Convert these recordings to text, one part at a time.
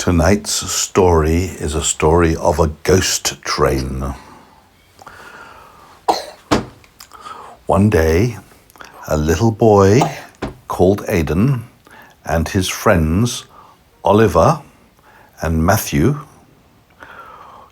Tonight's story is a story of a ghost train. One day, a little boy called Aidan and his friends Oliver and Matthew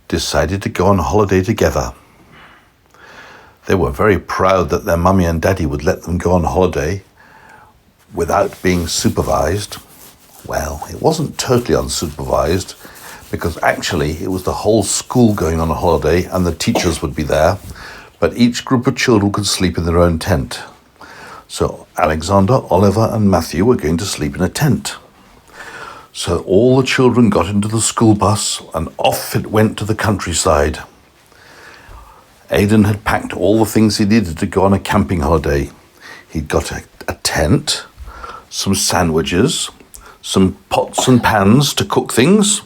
decided to go on holiday together. They were very proud that their mummy and daddy would let them go on holiday without being supervised. Well, it wasn't totally unsupervised because actually it was the whole school going on a holiday and the teachers would be there, but each group of children could sleep in their own tent. So Alexander, Oliver and Matthew were going to sleep in a tent. So all the children got into the school bus and off it went to the countryside. Aidan had packed all the things he needed to go on a camping holiday. He'd got a tent, some sandwiches, some pots and pans to cook things,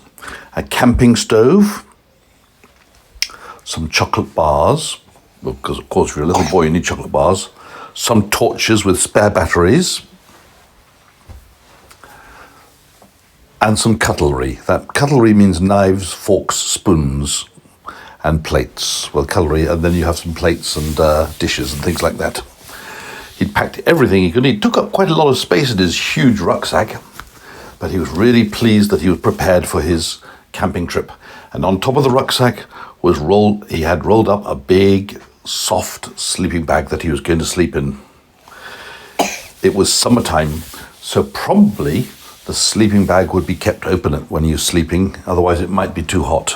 a camping stove, some chocolate bars, because of course if you're a little boy you need chocolate bars, some torches with spare batteries, and some cutlery. That cutlery means knives, forks, spoons, and plates. Well, cutlery, and then you have some plates and dishes and things like that. He'd packed everything he could need. He took up quite a lot of space in his huge rucksack, but he was really pleased that he was prepared for his camping trip. And on top of the rucksack he had rolled up a big, soft sleeping bag that he was going to sleep in. It was summertime, so probably the sleeping bag would be kept open when he was sleeping, otherwise it might be too hot.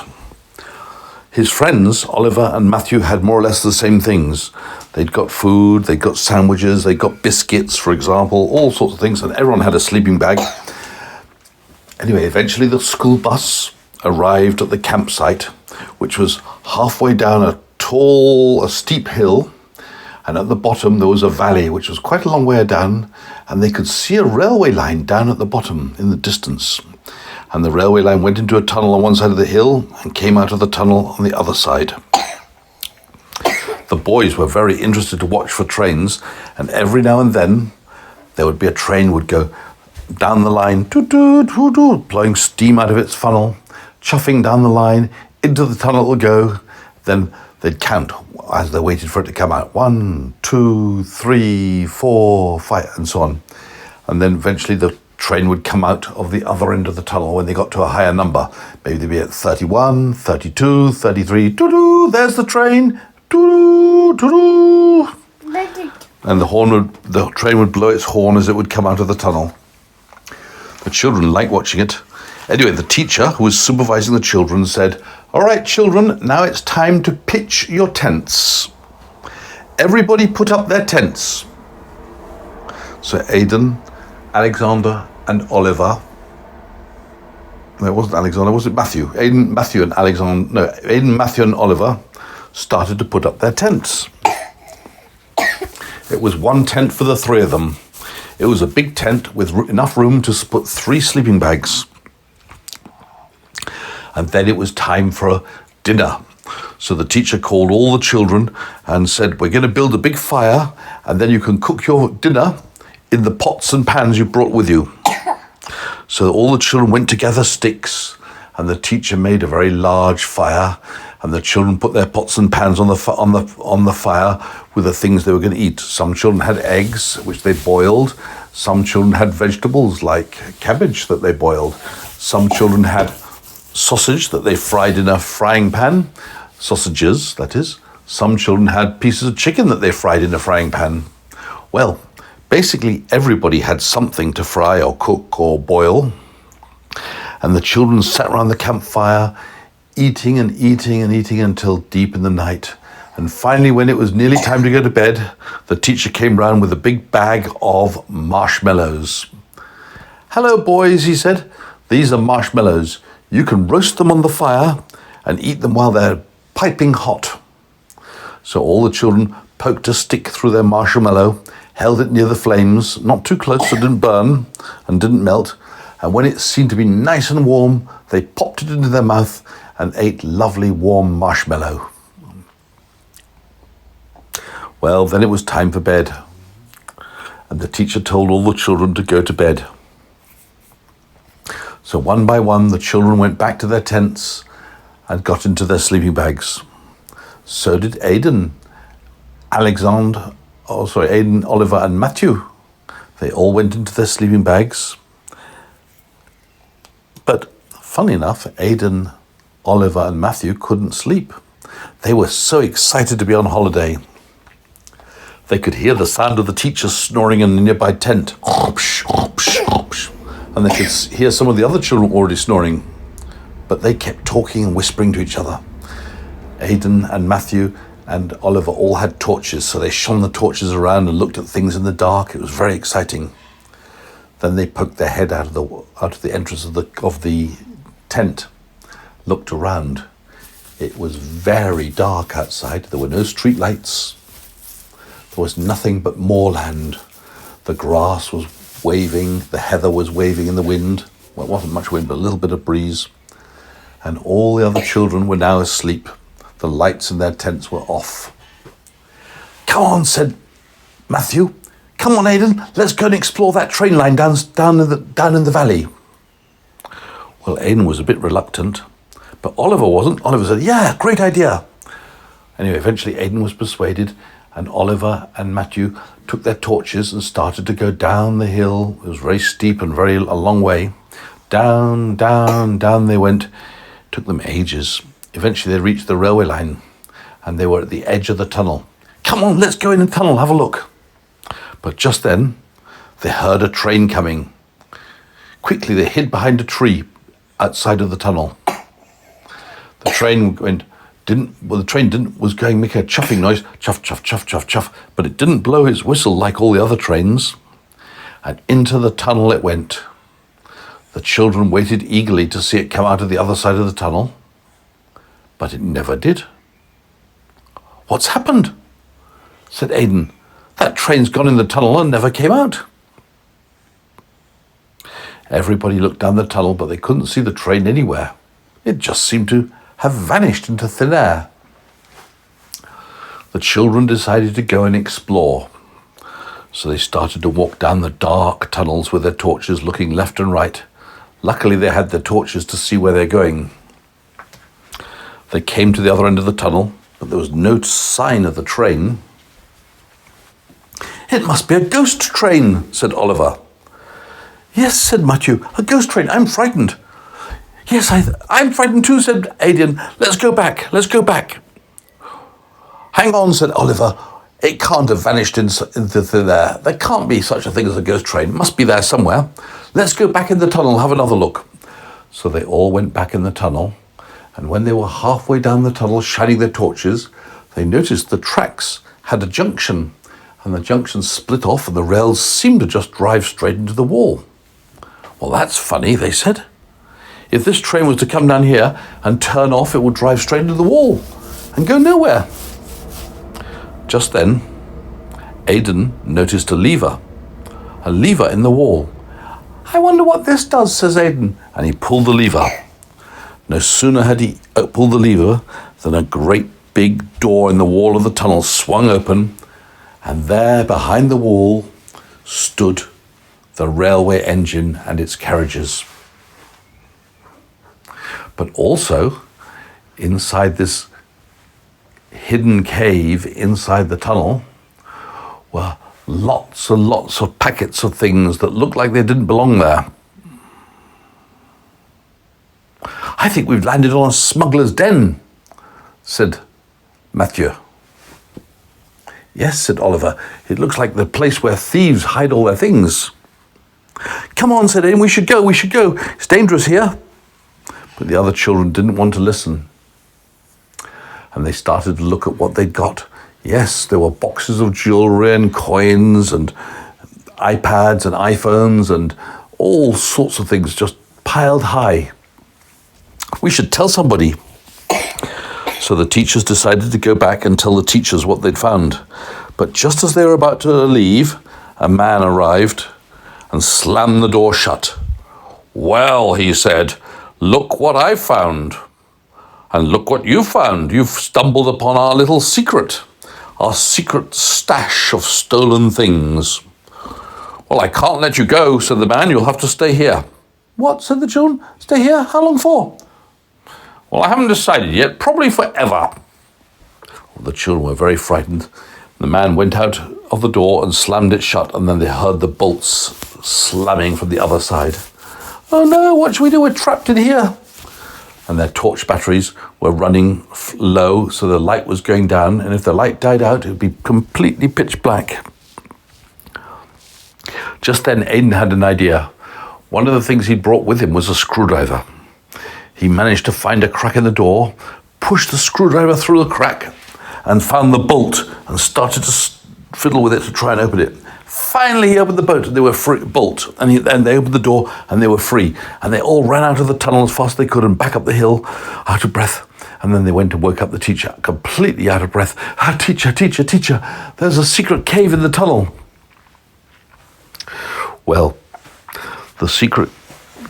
His friends, Oliver and Matthew, had more or less the same things. They'd got food, they'd got sandwiches, they'd got biscuits, for example, all sorts of things, and everyone had a sleeping bag. Anyway, eventually the school bus arrived at the campsite, which was halfway down a steep hill, and at the bottom there was a valley, which was quite a long way down, and they could see a railway line down at the bottom in the distance. And the railway line went into a tunnel on one side of the hill and came out of the tunnel on the other side. The boys were very interested to watch for trains, and every now and then there would be a train would go down the line, blowing steam out of its funnel, chuffing down the line, into the tunnel it would go. Then they'd count as they waited for it to come out. 1, 2, 3, 4, 5, and so on. And then eventually the train would come out of the other end of the tunnel when they got to a higher number. Maybe they'd be at 31, 32, 33. There's the train. And the train would blow its horn as it would come out of the tunnel. The children liked watching it. Anyway, the teacher, who was supervising the children, said, "All right, children, now it's time to pitch your tents. Everybody put up their tents." So Aidan, Alexander and Oliver, no, it wasn't Alexander, was it Matthew? Aidan, Matthew and Oliver started to put up their tents. It was one tent for the three of them. It was a big tent with enough room to put 3 sleeping bags. And then it was time for a dinner. So the teacher called all the children and said, "We're going to build a big fire, and then you can cook your dinner in the pots and pans you brought with you." So all the children went to gather sticks, and the teacher made a very large fire, and the children put their pots and pans on the fire with the things they were going to eat. Some children had eggs, which they boiled. Some children had vegetables like cabbage that they boiled. Some children had sausage that they fried in a frying pan, sausages, that is. Some children had pieces of chicken that they fried in a frying pan. Well, basically everybody had something to fry or cook or boil. And the children sat around the campfire, eating and eating and eating until deep in the night. And finally, when it was nearly time to go to bed, the teacher came round with a big bag of marshmallows. "Hello, boys," he said. "These are marshmallows. You can roast them on the fire and eat them while they're piping hot." So all the children poked a stick through their marshmallow, held it near the flames, not too close so it didn't burn and didn't melt. And when it seemed to be nice and warm, they popped it into their mouth and ate lovely warm marshmallow. Well, then it was time for bed. And the teacher told all the children to go to bed. So one by one, the children went back to their tents and got into their sleeping bags. So did Aidan, Aidan, Oliver and Matthew. They all went into their sleeping bags. But funny enough, Aidan, Oliver and Matthew couldn't sleep. They were so excited to be on holiday. They could hear the sound of the teacher snoring in the nearby tent. And they could hear some of the other children already snoring. But they kept talking and whispering to each other. Aidan and Matthew and Oliver all had torches, so they shone the torches around and looked at things in the dark. It was very exciting. Then they poked their head out of the entrance of the tent, looked around. It was very dark outside. There were no street lights. There was nothing but moorland. The grass was waving, the heather was waving in the wind. Well, it wasn't much wind, but a little bit of breeze. And all the other children were now asleep. The lights in their tents were off. "Come on," said Matthew. "Come on, Aidan, let's go and explore that train line down in the valley." Well, Aidan was a bit reluctant, but Oliver wasn't. Oliver said, "Yeah, great idea." Anyway, eventually Aidan was persuaded, and Oliver and Matthew took their torches and started to go down the hill. It was very steep and a long way. Down, down, down they went. It took them ages. Eventually they reached the railway line, and they were at the edge of the tunnel. "Come on, let's go in the tunnel, have a look." But just then, they heard a train coming. Quickly, they hid behind a tree outside of the tunnel. The train was going to make a chuffing noise, chuff, chuff, chuff, chuff, chuff, but it didn't blow its whistle like all the other trains. And into the tunnel it went. The children waited eagerly to see it come out of the other side of the tunnel, but it never did. "What's happened?" said Aidan. "That train's gone in the tunnel and never came out." Everybody looked down the tunnel, but they couldn't see the train anywhere. It just seemed to have vanished into thin air. The children decided to go and explore. So they started to walk down the dark tunnels with their torches, looking left and right. Luckily, they had their torches to see where they're going. They came to the other end of the tunnel, but there was no sign of the train. "It must be a ghost train," said Oliver. "Yes," said Matthew, "a ghost train. I'm frightened." "Yes, I'm frightened too," said Aidan. Let's go back. "Hang on," said Oliver. "It can't have vanished into thin air. There can't be such a thing as a ghost train. It must be there somewhere. Let's go back in the tunnel and have another look." So they all went back in the tunnel, and when they were halfway down the tunnel, shining their torches, they noticed the tracks had a junction, and the junction split off, and the rails seemed to just drive straight into the wall. "Well, that's funny," they said. "If this train was to come down here and turn off, it would drive straight into the wall and go nowhere." Just then, Aidan noticed a lever in the wall. "I wonder what this does," says Aidan, and he pulled the lever. No sooner had he pulled the lever than a great big door in the wall of the tunnel swung open, and there behind the wall stood the railway engine and its carriages. But also, inside this hidden cave inside the tunnel were lots and lots of packets of things that looked like they didn't belong there. "I think we've landed on a smuggler's den," said Matthew. "Yes," said Oliver. "It looks like the place where thieves hide all their things." "Come on," said Aidan, we should go. It's dangerous here." But the other children didn't want to listen. And they started to look at what they'd got. Yes, there were boxes of jewelry and coins and iPads and iPhones and all sorts of things just piled high. "We should tell somebody." So the teachers decided to go back and tell the teachers what they'd found. But just as they were about to leave, a man arrived and slammed the door shut. "Well," he said, "look what I found. And look what you found. You've stumbled upon our little secret, our secret stash of stolen things." "Well, I can't let you go," said the man. "You'll have to stay here." What, said the children. Stay here? How long for? Well, I haven't decided yet. Probably forever. Well, the children were very frightened. The man went out of the door and slammed it shut, and then they heard the bolts slamming from the other side. Oh no, what shall we do? We're trapped in here. And their torch batteries were running low, so the light was going down, and if the light died out, it would be completely pitch black. Just then, Aidan had an idea. One of the things he'd brought with him was a screwdriver. He managed to find a crack in the door, pushed the screwdriver through the crack, and found the bolt, and started to fiddle with it to try and open it. Finally, he opened the bolt, and they were free. And they opened the door, and they were free. And they all ran out of the tunnel as fast as they could and back up the hill, out of breath. And then they went and woke up the teacher, completely out of breath. Teacher, there's a secret cave in the tunnel. Well, the secret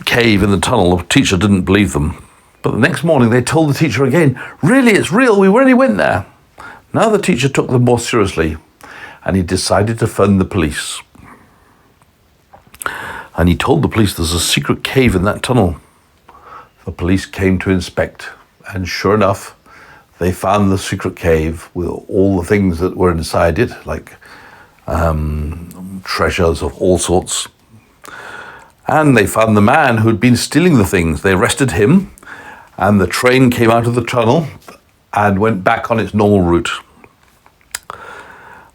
cave in the tunnel, the teacher didn't believe them. But the next morning, they told the teacher again, really, it's real, we really went there. Now the teacher took them more seriously, and he decided to phone the police. And he told the police there's a secret cave in that tunnel. The police came to inspect, and sure enough, they found the secret cave with all the things that were inside it, like treasures of all sorts. And they found the man who'd been stealing the things. They arrested him, and the train came out of the tunnel and went back on its normal route.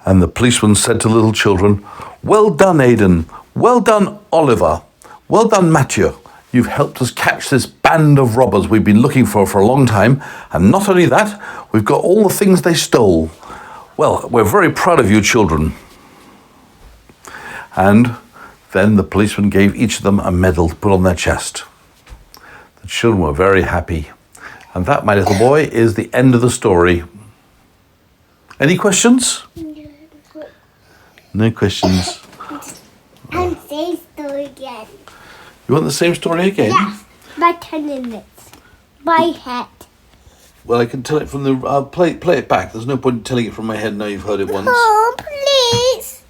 And the policeman said to little children, well done, Aidan. Well done, Oliver. Well done, Matthew. You've helped us catch this band of robbers we've been looking for a long time. And not only that, we've got all the things they stole. Well, we're very proud of you, children. And then the policeman gave each of them a medal to put on their chest. The children were very happy. And that, my little boy, is the end of the story. Any questions? No questions. And same story again. You want the same story again? Yes, by 10 minutes. By head. Well, I can tell it from the... I'll play it back. There's no point in telling it from my head now you've heard it once. Oh, please.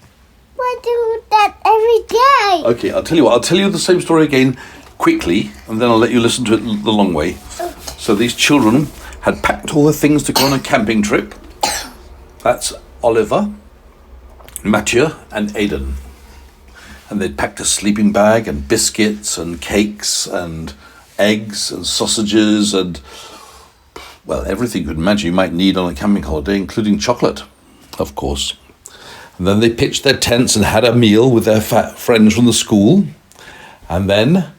Why do that every day? Okay, I'll tell you what. I'll tell you the same story again quickly, and then I'll let you listen to it the long way. So these children had packed all the things to go on a camping trip. That's Oliver, Matthew, and Aidan. And they'd packed a sleeping bag and biscuits and cakes and eggs and sausages and, well, everything you could imagine you might need on a camping holiday, including chocolate, of course. And then they pitched their tents and had a meal with their friends from the school. And then,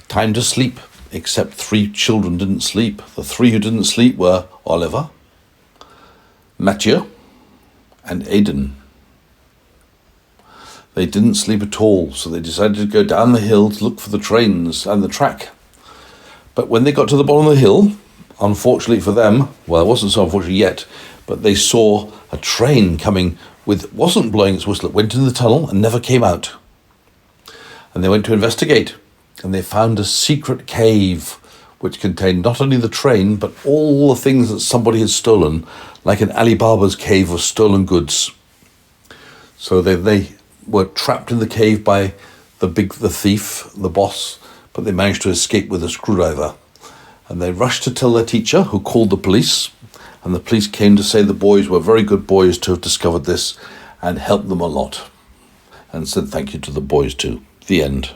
time to sleep, except 3 children didn't sleep. The 3 who didn't sleep were Oliver, Matthew, and Aidan. They didn't sleep at all, so they decided to go down the hill to look for the trains and the track. But when they got to the bottom of the hill, unfortunately for them, well, it wasn't so unfortunate yet, but they saw a train coming wasn't blowing its whistle. It went in the tunnel and never came out. And they went to investigate, and they found a secret cave which contained not only the train, but all the things that somebody had stolen, like an Alibaba's cave of stolen goods. So they were trapped in the cave by the thief, the boss, but they managed to escape with a screwdriver. And they rushed to tell their teacher, who called the police, and the police came to say the boys were very good boys to have discovered this and helped them a lot, and said thank you to the boys too. The end.